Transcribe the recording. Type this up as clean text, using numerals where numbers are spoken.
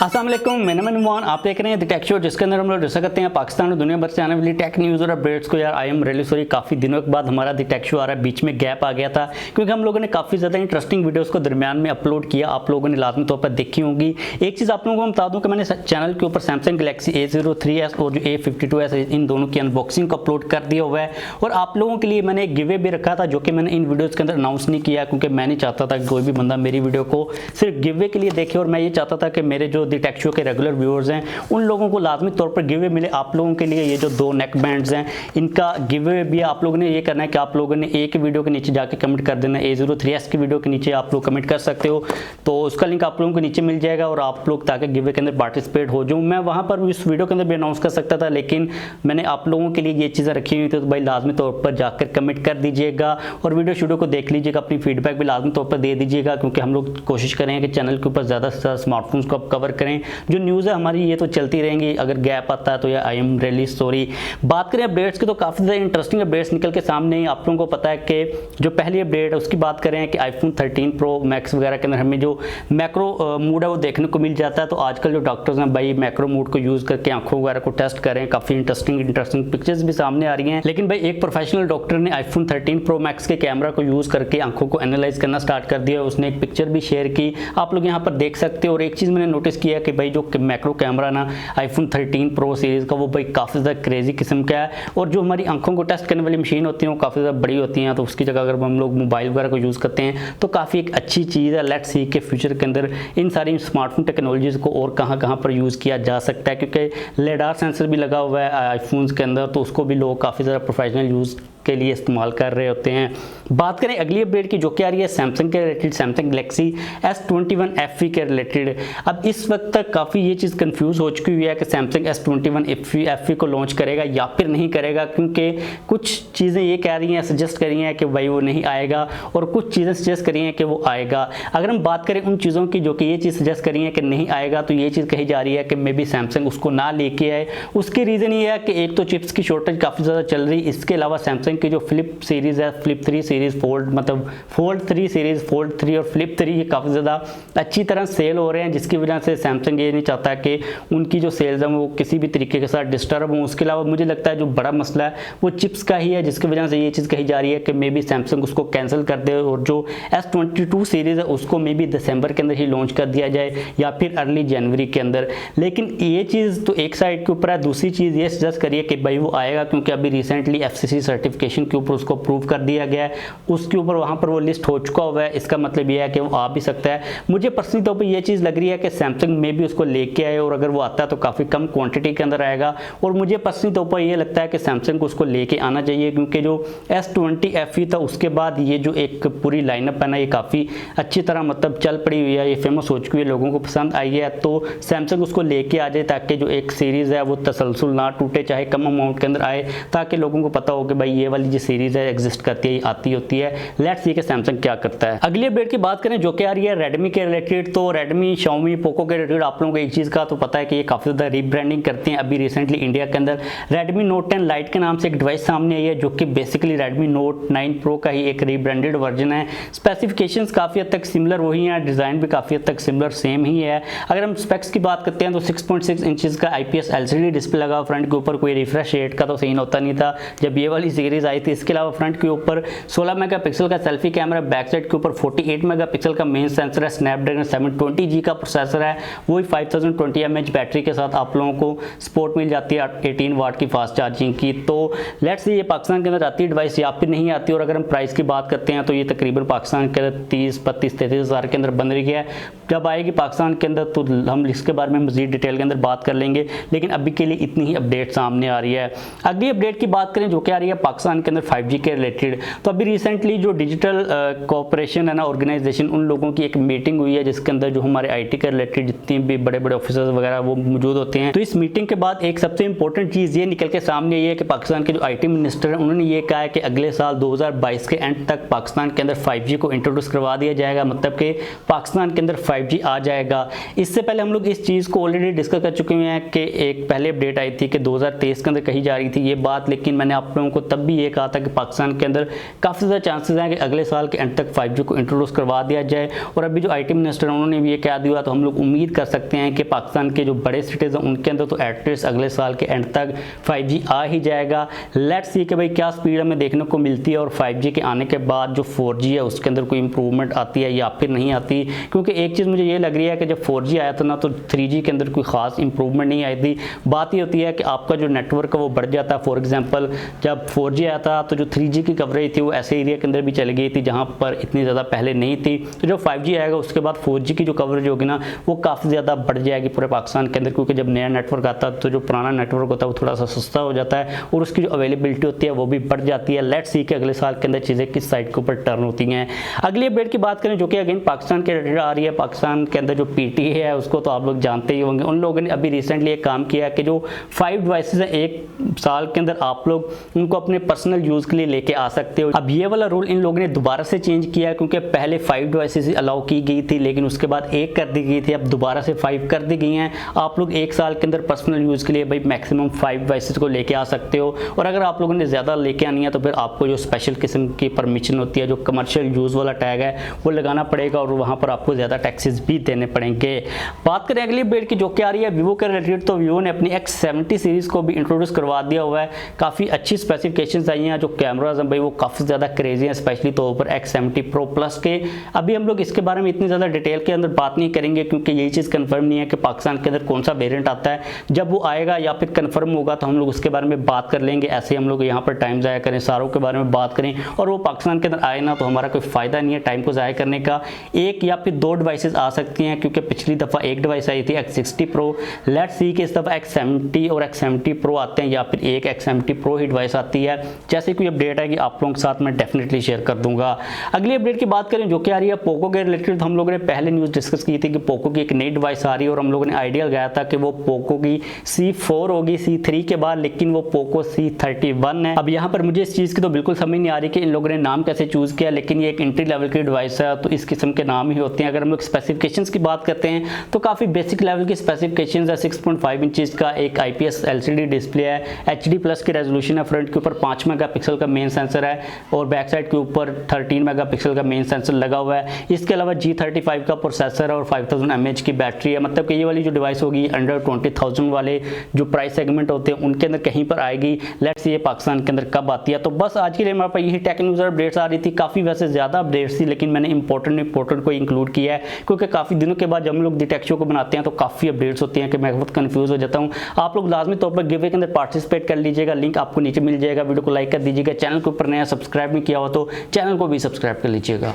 अस्सलाम वालेकुम, मैं नमन मान आप देख रहे हैं द टेक शो, जिसके अंदर हम लोग डिस्कस करते हैं पाकिस्तान और दुनिया भर से आने वाली टेक न्यूज़ और अपडेट्स को। यार आई एम रियली सॉरी, काफ़ी दिनों के बाद हमारा द टेक शो आ रहा है। बीच में गैप आ गया था क्योंकि हम लोगों ने काफ़ी ज़्यादा इंटरेस्टिंग वीडियोज़ को दरमियान में अपलोड किया। आप लोगों ने लाजमी तौर पर देखी होंगी। एक चीज़ आप लोगों को बता दूँ कि मैंने चैनल के ऊपर सैमसंग गैलेक्सी A03s और जो A52s इन दोनों की अनबॉक्सिंग को अपलोड कर दिया हुआ है। और आप लोगों के लिए मैंने एक गिवे भी रखा था, जो कि मैंने इन वीडियोज़ के अंदर अनाउंस नहीं किया क्योंकि मैं नहीं चाहता था कि कोई भी बंदा मेरी वीडियो को सिर्फ गिवे के लिए देखे। और मैं ये चाहता था कि मेरे जो द टेक शो के रेगुलर व्यूअर्स हैं उन लोगों को लाजमी तौर पर गिवे मिले। आप लोगों के लिए ये जो दो नेक बैंड्स हैं इनका गिवे भी आप लोगों ने ये करना है कि आप लोगों ने एक वीडियो के नीचे जाके कमेंट कर देना। A03s की वीडियो के नीचे आप लोग कमेंट कर सकते हो, तो उसका लिंक आप लोगों को नीचे मिल जाएगा और आप लोग ताकि गिवे के अंदर पार्टिसिपेट हो जाऊँ। मैं वहाँ पर इस वीडियो के अंदर भी अनाउंस कर सकता था, लेकिन मैंने आप लोगों के लिए ये चीज़ें रखी हुई थी, तो भाई लाजमी तौर पर जाकर कमेंट कर दीजिएगा और वीडियो को देख लीजिएगा। अपनी फीडबैक भी लाजमी तौर पर दे दीजिएगा क्योंकि हम लोग कोशिश करें कि चैनल के ऊपर ज़्यादा से ज़्यादा स्मार्टफोन्स को कवर करें। जो न्यूज़ है हमारी ये तो चलती रहेंगी, अगर गैप आता है तो या आई एम रियली सॉरी। बात करें अपडेट्स की तो काफ़ी ज़्यादा इंटरेस्टिंग अपडेट्स निकल के सामने ही। आप लोगों को पता है कि जो पहली अपडेट है उसकी बात करें कि iPhone 13 Pro Max वगैरह के अंदर हमें जो मैक्रो मूड है वो देखने को मिल जाता है। तो आजकल जो डॉक्टर्स हैं भाई मैक्रो मूड को यूज़ करके आंखों वगैरह को टेस्ट करें, काफ़ी इंटरेस्टिंग पिक्चर्स भी सामने आ रही हैं। लेकिन भाई एक प्रोफेशनल डॉक्टर ने iPhone 13 Pro Max के कैमरा को यूज़ करके आंखों को एनालाइज करना स्टार्ट कर दिया। उसने एक पिक्चर भी शेयर की, आप लोग यहाँ पर देख सकते हो। और एक चीज़ मैंने नोटिस किया कि भाई जो मैक्रो कैमरा ना iPhone 13 Pro सीरीज़ का वो भाई काफ़ी ज़्यादा क्रेजी किस्म का है। और जो हमारी आंखों को टेस्ट करने वाली मशीन होती है वो काफ़ी ज़्यादा बड़ी होती हैं, तो उसकी जगह अगर हम लोग मोबाइल वगैरह को यूज़ करते हैं तो काफ़ी एक अच्छी चीज़ है। लेट्स सी के फ्यूचर के अंदर इन सारी स्मार्टफोन टेक्नोलॉजीज़ को और कहाँ पर यूज़ किया जा सकता है, क्योंकि लेडार सेंसर भी लगा हुआ है आईफोन्स के अंदर, तो उसको भी लोग काफ़ी ज़्यादा प्रोफेशनल यूज़ के लिए इस्तेमाल कर रहे होते हैं। बात करें अगली अपडेट की, जो कि आ रही है सैमसंग के related, Samsung Galaxy S21 FE के रिलेटेड। अब इस वक्त तक काफ़ी ये चीज़ कंफ्यूज हो चुकी हुई है कि सैमसंग S21 FE को लॉन्च करेगा या फिर नहीं करेगा, क्योंकि कुछ चीज़ें ये कह रही हैं, सजेस्ट कर रही हैं कि भाई वो नहीं आएगा और कुछ चीज़ें सजेस्ट कर रही हैं कि वो आएगा। अगर हम बात करें उन चीज़ों की जो कि ये चीज़ सजेस्ट कर रही हैं कि नहीं आएगा, तो ये चीज़ कही जा रही है कि मे बी सैमसंग उसको ना लेके आए। उसकी रीज़न ये है कि एक तो चिप्स की शॉर्टेज काफ़ी ज़्यादा चल रही, इसके अलावा सैमसंग की जो फ्लिप सीरीज़ है, फ्लिप 3 सीरीज़ फोल्ड, मतलब फोल्ड 3 सीरीज़, फोल्ड 3 और फ्लिप 3 ये काफ़ी ज़्यादा अच्छी तरह सेल हो रहे हैं, जिसकी वजह से सैमसंग ये नहीं चाहता कि उनकी जो सेल्स हैं वो किसी भी तरीके के साथ डिस्टर्ब हों। उसके अलावा मुझे लगता है जो बड़ा मसला है वो चिप्स का ही है, जिसकी वजह से ये चीज़ कही जा रही है कि मे बी सैमसंग उसको कैंसिल कर दे और जो S22 सीरीज़ है उसको मे बी दिसंबर के अंदर ही लॉन्च कर दिया जाए या फिर अर्ली जनवरी के अंदर। लेकिन ये चीज़ तो एक साइड के ऊपर है, दूसरी चीज़ ये सजेस्ट करिए कि भाई वो आएगा, क्योंकि अभी रिसेंटली FCC सर्टिफिकेशन के ऊपर उसको अप्रूव कर दिया गया है, उसके ऊपर वहाँ पर वो लिस्ट हो चुका हुआ है। इसका मतलब ये है कि वो आ भी सकता है। मुझे पर्सनली तौर पर ये चीज़ लग रही है कि सैमसंग में भी उसको लेके आए, और अगर वो आता है तो काफ़ी कम क्वांटिटी के अंदर आएगा। और मुझे पर्सनली तौर पर ये लगता है कि सैमसंग को उसको लेके आना चाहिए, क्योंकि जो S20 FE था उसके बाद ये जो एक पूरी लाइनअप है ना, ये काफ़ी अच्छी तरह मतलब चल पड़ी हुई है, ये फेमस हो चुकी है, लोगों को पसंद आई है। तो सैमसंग उसको लेके आ जाए ताकि जो एक सीरीज़ है वो तसलसल ना टूटे, चाहे कम अमाउंट के अंदर आए, ताकि लोगों को पता हो कि भाई ये वाली जो सीरीज़ है एग्जिस्ट करती है, आती होती है। लेट्स सी कि सैमसंग क्या करता है। अगली अपडेट की बात करें जो कि आ रही है रेडमी के रिलेटेड, तो रेडमी, शाओमी, पोको के रिलेटेड आप लोगों को एक चीज़ का तो पता है कि ये काफ़ी ज़्यादा रीब्रांडिंग करते हैं। अभी रिसेंटली इंडिया के अंदर रेडमी नोट 10 लाइट के नाम से एक डिवाइस सामने आई है, जो कि बेसिकली रेडमी नोट 9 प्रो का ही एक रीब्रांडेड वर्जन है। स्पेसिफिकेशंस काफ़ी हद तक सिमिलर वही हैं, डिज़ाइन भी काफ़ी हद तक सिमिलर सेम ही है। अगर हम स्पेक्स की बात करते हैं तो 6.6 इंचज़ का IPS LCD डिस्प्ले लगा फ्रंट के ऊपर, कोई रिफ्रेश रेट का तो सीन होता नहीं था जब ये वाली सीरीज़ आई थी। इसके अलावा फ्रंट के ऊपर 16 मेगापिक्सल का सेल्फी कैमरा, बैक साइड के ऊपर 48 मेगापिक्सल का मेन सेंसर है, स्नैपड्रैगन 720G का प्रोसेसर है, वही 5020 mAh बैटरी के साथ आप लोगों को सपोर्ट मिल जाती है 18 वाट की फास्ट चार्जिंग की। तो लेट्स से ये पाकिस्तान के अंदर आती है डिवाइस या फिर नहीं आती। और अगर हम प्राइस की बात करते हैं तो ये तकरीबन पाकिस्तान के अंदर 30, 32, 33 हज़ार के अंदर बन रही है। जब आएगी पाकिस्तान के अंदर तो हम इसके बारे में मज़ीद डिटेल के अंदर बात कर लेंगे, लेकिन अभी के लिए इतनी ही अपडेट सामने आ रही है। अगली अपडेट की बात करें जो कि आ रही है पाकिस्तान के अंदर 5G के रिलेटेड, तो अभी रिसेंटली जो डिजिटल कोऑपरेशन है ना, ऑर्गेनाइजेशन, उन लोगों की एक मीटिंग हुई है जिसके अंदर जो हमारे IT के रिलेटेड जितने भी बड़े बड़े ऑफिसर्स वगैरह वो मौजूद होते हैं। तो इस मीटिंग के बाद एक सबसे इंपॉर्टेंट चीज़ ये निकल के सामने आई है कि पाकिस्तान के जो IT मिनिस्टर हैं उन्होंने ये कहा है कि अगले साल 2022 के एंड तक पाकिस्तान के अंदर 5G को इंट्रोड्यूस करवा दिया जाएगा, मतलब कि पाकिस्तान के अंदर 5G आ जाएगा। इससे पहले हम लोग इस चीज़ को ऑलरेडी डिस्कस कर चुके हैं कि एक पहले अपडेट आई थी कि 2023 के अंदर कही जा रही थी ये बात, लेकिन मैंने आप लोगों को तब भी ये कहा था कि पाकिस्तान के अंदर काफ़ी ज़्यादा चांसेस हैं कि अगले साल के एंड तक 5G को इंट्रोड्यूस करवा दिया जाए। और अभी जो IT मिनिस्टर हैं उन्होंने भी ये कह दिया, तो हम लोग उम्मीद कर सकते हैं कि पाकिस्तान के जो बड़े सिटीज़ हैं उनके अंदर तो एटलीस्ट अगले साल के एंड तक 5G आ ही जाएगा। लेट्स सी कि भाई क्या स्पीड हमें देखने को मिलती है और 5G के आने के बाद जो 4G है उसके अंदर कोई इंप्रूवमेंट आती है या फिर नहीं आती। क्योंकि एक चीज़ मुझे ये लग रही है कि जब 4G आया था ना तो 3G के अंदर कोई ख़ास इंप्रूवमेंट नहीं आई थी। बात ये होती है कि आपका जो नेटवर्क है वो बढ़ जाता है। फॉर एग्जांपल जब 4G आया था तो जो 3G की कवरेज थी वो ऐसे एरिया के अंदर भी चली गई थी जहाँ पर इतनी ज़्यादा पहले नहीं थी। तो जब 5G आएगा उसके बाद 4G की जो कवरेज होगी ना वो काफ़ी ज़्यादा बढ़ जाएगी पूरे पाकिस्तान के अंदर, क्योंकि जब नया नेटवर्क आता है तो जो पुराना नेटवर्क होता है वो थोड़ा सा सस्ता हो जाता है और उसकी जो अवेलेबिलिटी होती है वो भी बढ़ जाती है। लेट्स सी कि अगले साल के अंदर चीज़ें किस साइड के ऊपर टर्न होती हैं। अगली अपडेट की बात करें जो कि अगेन पाकिस्तान के रिलेटेड आ रही है। पाकिस्तान के अंदर जो PTA है उसको तो आप लोग जानते ही होंगे। उन लोगों ने अभी रिसेंटली एक काम किया है कि जो 5 डिवाइसेस हैं एक साल के अंदर आप लोग उनको अपने पर्सनल यूज़ के लिए लेके आ सकते हो। अब ये वाला रूल इन लोगों ने दोबारा से चेंज किया है, क्योंकि पहले 5 डिवाइसेस अलाउ की गई थी लेकिन उसके बाद 1 कर दी गई थी, अब दोबारा से 5 कर दी गई हैं। आप लोग एक साल के अंदर पर्सनल यूज़ के लिए भाई मैक्सिमम 5 डिवाइसेस को लेके आ सकते हो। और अगर आप लोगों ने ज़्यादा लेके आनी है तो फिर आपको जो स्पेशल किस्म की परमिशन होती है, जो कमर्शियल यूज़ वाला टैग है वो लगाना पड़ेगा और वहाँ पर आपको ज़्यादा टैक्सेस भी देने पड़ेंगे। बात करें अगली अपडेट की जो कि आ रही है वीवो के रिलेटेड, तो वीवो ने अपनी X70 सीरीज़ को भी इंट्रोड्यूस करवा दिया हुआ है। काफ़ी अच्छी स्पेसिफिकेशंस आई हैं। जो कैमराज हैं भाई वो काफ़ी ज़्यादा क्रेजी हैं, स्पेशली तो ऊपर X70 Pro Plus के। अभी हम लोग इसके बारे में इतनी ज़्यादा डिटेल के अंदर बात नहीं करेंगे क्योंकि यही चीज़ कंफर्म नहीं है कि पाकिस्तान के अंदर कौन सा वेरिएंट आता है। जब वो आएगा या फिर कंफर्म होगा तो हम लोग उसके बारे में बात कर लेंगे। ऐसे हम लोग यहाँ पर टाइम ज़ाया करें सारों के बारे में बात करें और वो पाकिस्तान के अंदर आए ना तो हमारा कोई फ़ायदा नहीं है टाइम को ज़ाया करने का। एक या फिर 2 डिवाइसेस आ सकती हैं क्योंकि पिछली दफ़ा एक डिवाइस आई थी X60 Pro। लेट्स सी कि इस दफ़ा X70 और X70 Pro आते हैं या फिर एक X70 Pro ही डिवाइस आती है। जैसे कोई अपडेट है कि आप लोगों के साथ मैं डेफिनेटली शेयर कर दूंगा। अगली अपडेट की बात करें जो कि आ रही है पोको के रिलेटेड, तो हम लोगों ने पहले न्यूज़ डिस्कस की थी कि पोको की एक नई डिवाइस आ रही है और हम लोगों ने आइडिया लगाया था कि वो पोको की C4 होगी C3 के बाद, लेकिन वो पोको C31 है। अब यहाँ पर मुझे इस चीज़ की तो बिल्कुल समझ नहीं आ रही कि इन लोगों ने नाम कैसे चूज़ किया, लेकिन ये एक एंट्री लेवल की डिवाइस है तो इस किस्म के नाम ही होते हैं। अगर हम लोग स्पेसिफिकेशंस की बात करते हैं तो काफ़ी बेसिक लेवल की स्पेसिफिकेशंस है। 6.5 इंचज़ का एक IPS LCD डिस्प्ले है, HD+ की रेजोल्यूशन है, फ्रंट के ऊपर 5 मेगापिक्सल का मेन सेंसर है और बैक साइड के ऊपर 13 मेगापिक्सल का मेन सेंसर लगा हुआ है। इसके अलावा G35 का प्रोसेसर है और 5000 mAh की बैटरी है। मतलब कि ये वाली जो डिवाइस होगी अंडर 20,000 वाले जो प्राइस सेगमेंट होते हैं उनके अंदर कहीं पर आएगी। लेट्स ये पाकिस्तान के अंदर कब आती है। तो बस आज के लिए हमारे पास यही टेक न्यूज़ अपडेट्स आ रही थी। काफ़ी वैसे ज़्यादा अपडेट्स थी लेकिन मैंने इंपॉर्टेंट को इंक्लूड किया है क्योंकि काफ़ी दिनों के बाद जब हम लोग द टेक शो को बनाते हैं तो काफ़ी अपडेट्स होती हैं कि मैं बहुत कंफ्यूज हो जाता हूँ। आप लोग लाजमी तौर पर गिव अवे के अंदर पार्टिसिपेट कर लीजिएगा, लिंक आपको नीचे मिल जाएगा। वीडियो को लाइक कर दीजिएगा, चैनल के ऊपर नया सब्सक्राइब नहीं किया हुआ तो चैनल को भी सब्सक्राइब कर लीजिएगा।